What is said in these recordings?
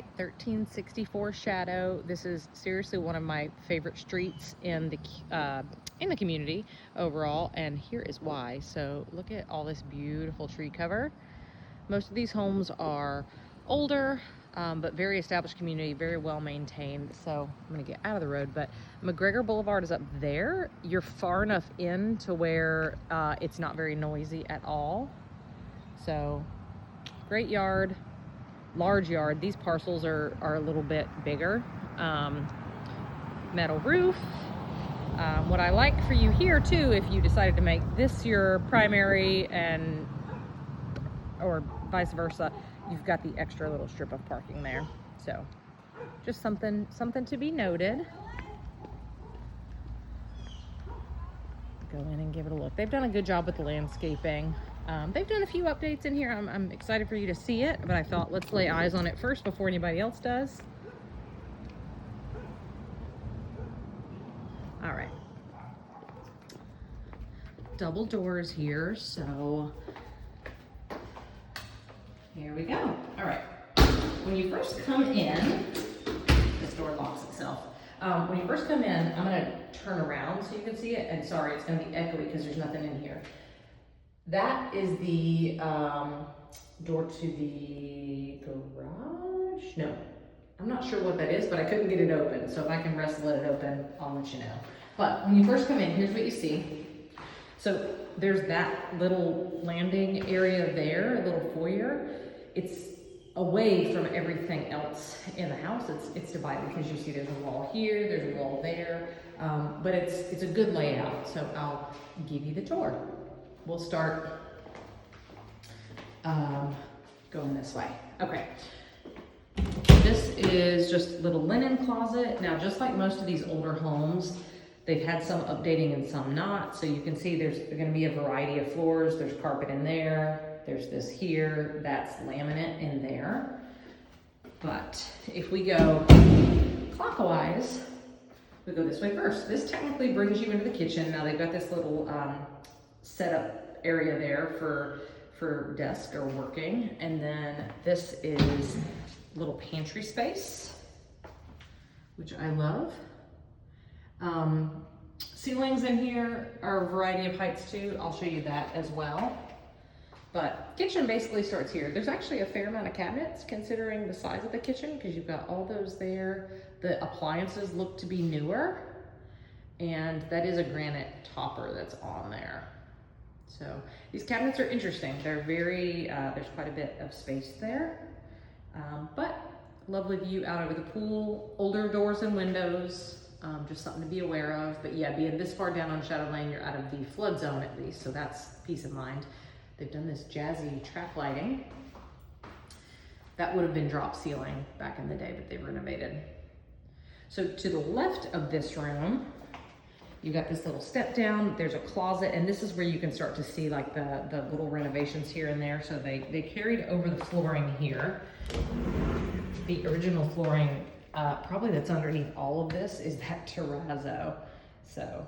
right, 1364 Shadow. This is seriously one of my favorite streets in the community overall, and here is why. So look at all this beautiful tree cover. Most of these homes are older, but very established community, very well maintained. So I'm gonna get out of the road, but McGregor Boulevard is up there. You're far enough in to where it's not very noisy at all. So great yard. Large yard. These parcels are a little bit bigger. Metal roof. What I like for you here too, if you decided to make this your primary or vice versa, you've got the extra little strip of parking there. So just something to be noted. Go in and give it a look. They've done a good job with the landscaping. They've done a few updates in here. I'm excited for you to see it, but I thought let's lay eyes on it first before anybody else does. All right. Double doors here, so here we go. All right. When you first come in, this door locks itself. When you first come in, I'm gonna turn around so you can see it, and sorry, it's gonna be echoey because there's nothing in here. That is the door to the garage. No, I'm not sure what that is, but I couldn't get it open. So if I can wrestle it open, I'll let you know. But when you first come in, here's what you see. So there's that little landing area there, a little foyer. It's away from everything else in the house. It's divided because you see there's a wall here, there's a wall there, but it's a good layout. So I'll give you the tour. We'll start going this way. Okay. This is just a little linen closet. Now, just like most of these older homes, they've had some updating and some not. So you can see there's going to be a variety of floors. There's carpet in there. There's this here. That's laminate in there. But if we go clockwise, we go this way first. This technically brings you into the kitchen. Now they've got this little setup area there for desk or working, and then this is a little pantry space, which I love. Ceilings in here are a variety of heights too. I'll show you that as well. But kitchen basically starts here. There's actually a fair amount of cabinets considering the size of the kitchen because you've got all those there. The appliances look to be newer, and that is a granite topper that's on there. So these cabinets are interesting. They're very, there's quite a bit of space there, but lovely view out over the pool, older doors and windows, just something to be aware of. But yeah, being this far down on Shadow Lane, you're out of the flood zone at least, so that's peace of mind. They've done this jazzy track lighting. That would have been drop ceiling back in the day, but they've renovated. So to the left of this room, you got this little step down, there's a closet, and this is where you can start to see like the little renovations here and there. So they carried over the flooring here. The original flooring, probably that's underneath all of this, is that terrazzo. So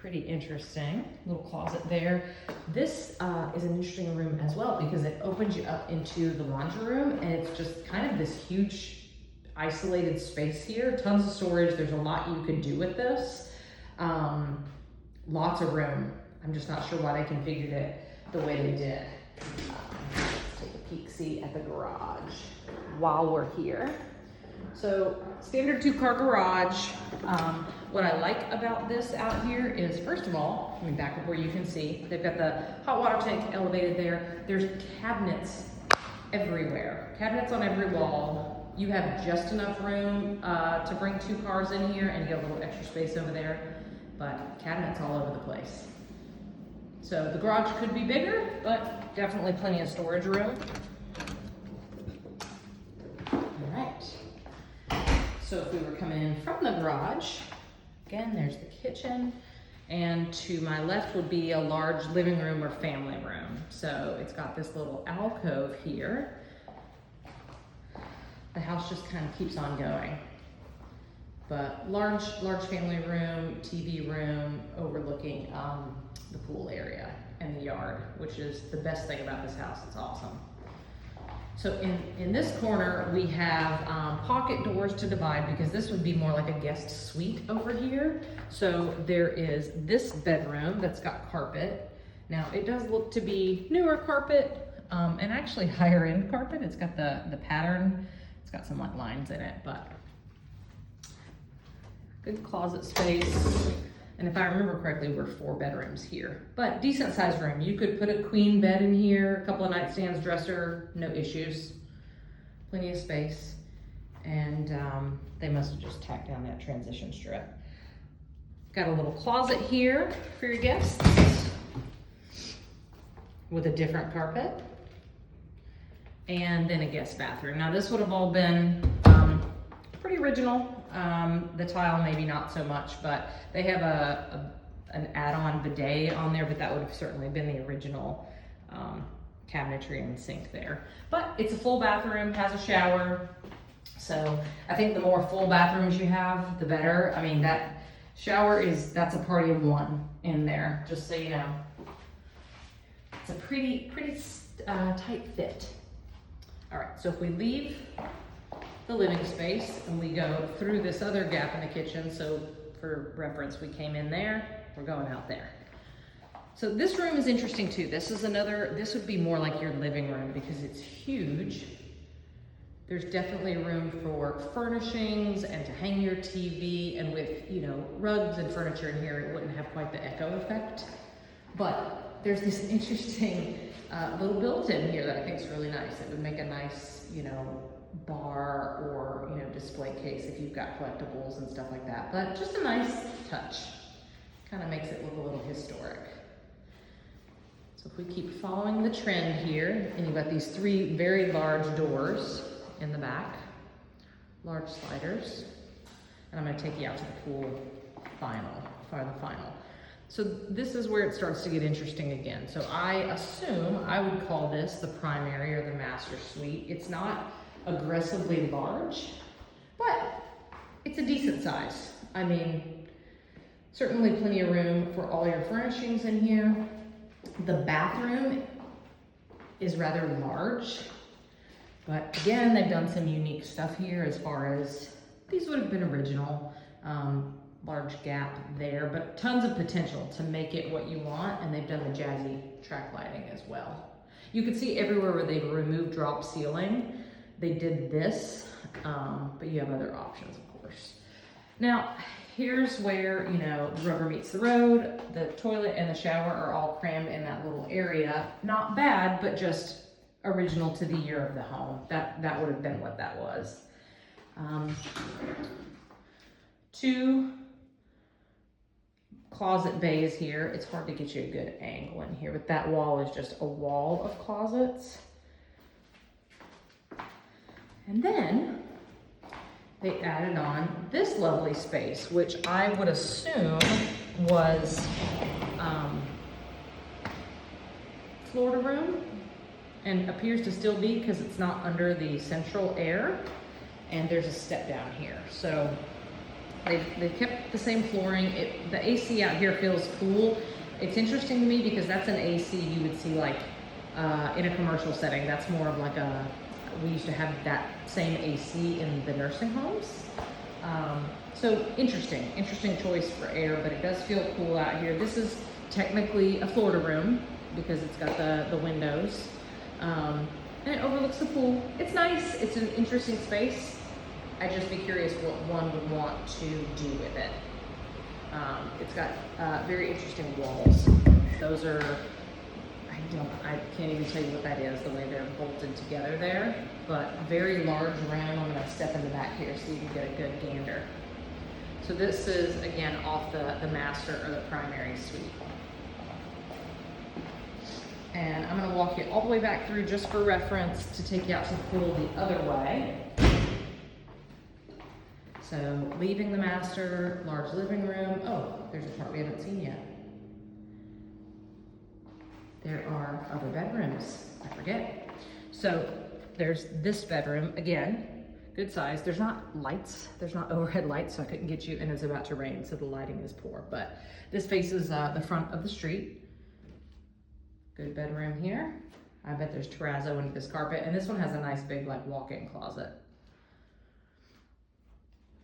pretty interesting. Little closet there. This is an interesting room as well because it opens you up into the laundry room, and it's just kind of this huge isolated space here. Tons of storage. There's a lot you could do with this. Lots of room. I'm just not sure why they configured it the way they did. Let's take a peek, see at the garage while we're here. So standard 2-car garage. What I like about this out here is, first of all, let me back up where you can see, they've got the hot water tank elevated there. There's cabinets everywhere. Cabinets on every wall. You have just enough room to bring 2 cars in here, and you got a little extra space over there. But cabinets all over the place. So the garage could be bigger, but definitely plenty of storage room. All right. So if we were coming in from the garage, again, there's the kitchen, and to my left would be a large living room or family room. So it's got this little alcove here. The house just kind of keeps on going. But large family room, TV room, overlooking the pool area and the yard, which is the best thing about this house. It's awesome. So in this corner, we have pocket doors to divide because this would be more like a guest suite over here. So there is this bedroom that's got carpet. Now it does look to be newer carpet and actually higher end carpet. It's got the pattern. It's got some like lines in it, but good closet space. And if I remember correctly, we're 4 bedrooms here, but decent sized room. You could put a queen bed in here, a couple of nightstands, dresser, no issues. Plenty of space. And they must have just tacked down that transition strip. Got a little closet here for your guests with a different carpet. And then a guest bathroom. Now this would have all been pretty original. The tile maybe not so much, but they have an add-on bidet on there, but that would have certainly been the original cabinetry and sink there. But it's a full bathroom, has a shower. So I think the more full bathrooms you have, the better. I mean, that shower that's a party of 1 in there, just so you know. It's a pretty tight fit. All right, so if we leave the living space and we go through this other gap in the kitchen, so for reference, we came in there, we're going out there. So this room is interesting too. This would be more like your living room because it's huge. There's definitely room for furnishings and to hang your TV, and with, you know, rugs and furniture in here, it wouldn't have quite the echo effect. But there's this interesting little built-in here that I think is really nice. It would make a nice, you know, bar or, you know, display case if you've got collectibles and stuff like that. But just a nice touch. Kind of makes it look a little historic. So if we keep following the trend here, and you've got these 3 very large doors in the back, large sliders, and I'm going to take you out to the pool for the final. So this is where it starts to get interesting again. So I assume I would call this the primary or the master suite. It's not aggressively large, but it's a decent size. I mean, certainly plenty of room for all your furnishings in here. The bathroom is rather large, but again, they've done some unique stuff here as far as these would have been original. Large gap there, but tons of potential to make it what you want, and they've done the jazzy track lighting as well. You can see everywhere where they've removed drop ceiling, they did this, but you have other options, of course. Now, here's where, you know, the rubber meets the road. The toilet and the shower are all crammed in that little area. Not bad, but just original to the year of the home. That would have been what that was. 2 closet bays here. It's hard to get you a good angle in here, but that wall is just a wall of closets. And then they added on this lovely space, which I would assume was Florida room, and appears to still be because it's not under the central air, and there's a step down here. So they kept the same flooring. The AC out here feels cool. It's interesting to me because that's an AC you would see like in a commercial setting. That's more of like we used to have that same AC in the nursing homes. So interesting choice for air, but it does feel cool out here. This is technically a Florida room because it's got the windows. And it overlooks the pool. It's nice, it's an interesting space. I'd just be curious what one would want to do with it. It's got very interesting walls. Those are, I can't even tell you what that is, the way they're bolted together there, but very large room. I'm gonna step in the back here so you can get a good gander. So this is, again, off the master or the primary suite. And I'm gonna walk you all the way back through just for reference to take you out to the pool the other way. So leaving the master, large living room. Oh, there's a part we haven't seen yet. There are other bedrooms, I forget. So there's this bedroom, again, good size. There's not lights, there's not overhead lights, so I couldn't get you, and it's about to rain, so the lighting is poor. But this faces the front of the street. Good bedroom here. I bet there's terrazzo under this carpet, and this one has a nice big like walk-in closet.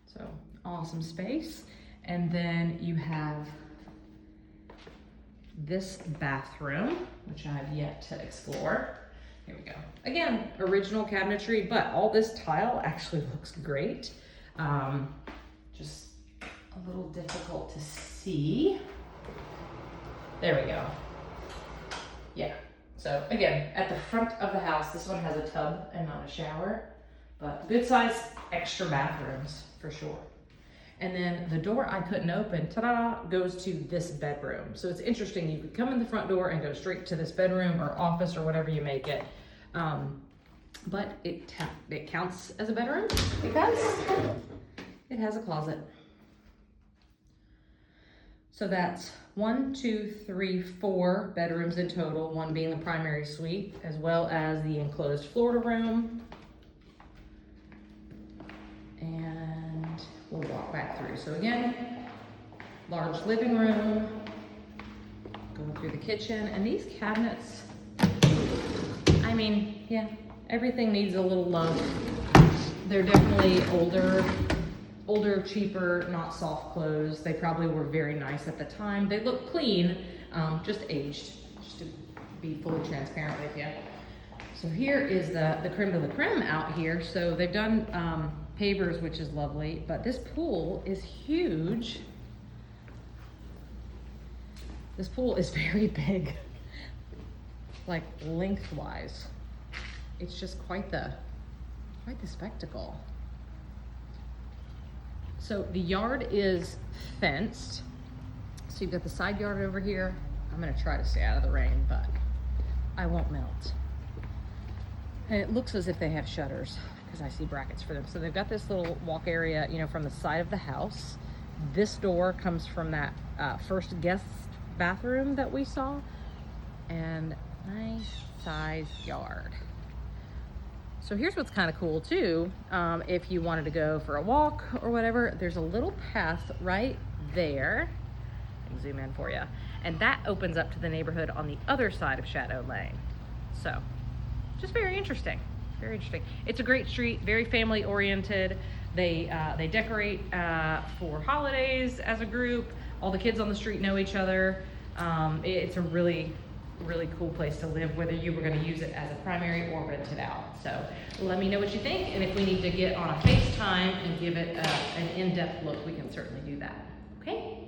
So awesome space. And then you have this bathroom, which I have yet to explore. Here we go. Again, original cabinetry, but all this tile actually looks great. Just a little difficult to see. There we go. Yeah. So again, at the front of the house, this one has a tub and not a shower, but good size extra bathrooms for sure. And then the door I couldn't open, ta-da, goes to this bedroom. So it's interesting, you could come in the front door and go straight to this bedroom or office or whatever you make it. But it counts as a bedroom because it has a closet. So that's 1, 2, 3, 4 bedrooms in total, one being the primary suite, as well as the enclosed Florida room. And we'll walk back through. So again, large living room, going through the kitchen, and these cabinets, I mean, yeah, everything needs a little love. They're definitely older, cheaper, not soft close. They probably were very nice at the time. They look clean, just aged, just to be fully transparent with you. So here is the creme de la creme out here. So they've done pavers, which is lovely, but this pool is huge. This pool is very big, like lengthwise. It's just quite the spectacle. So the yard is fenced. So you've got the side yard over here. I'm gonna try to stay out of the rain, but I won't melt. And it looks as if they have shutters because I see brackets for them. So they've got this little walk area, you know, from the side of the house. This door comes from that first guest bathroom that we saw, and nice size yard. So here's what's kind of cool too. If you wanted to go for a walk or whatever, there's a little path right there. I can zoom in for you. And that opens up to the neighborhood on the other side of Shadow Lane. So just very interesting, very interesting. It's a great street, very family oriented. They decorate for holidays as a group. All the kids on the street know each other. It's a really cool place to live, whether you were going to use it as a primary or rent it out. So let me know what you think, and if we need to get on a FaceTime and give it an in-depth look, we can certainly do that. Okay?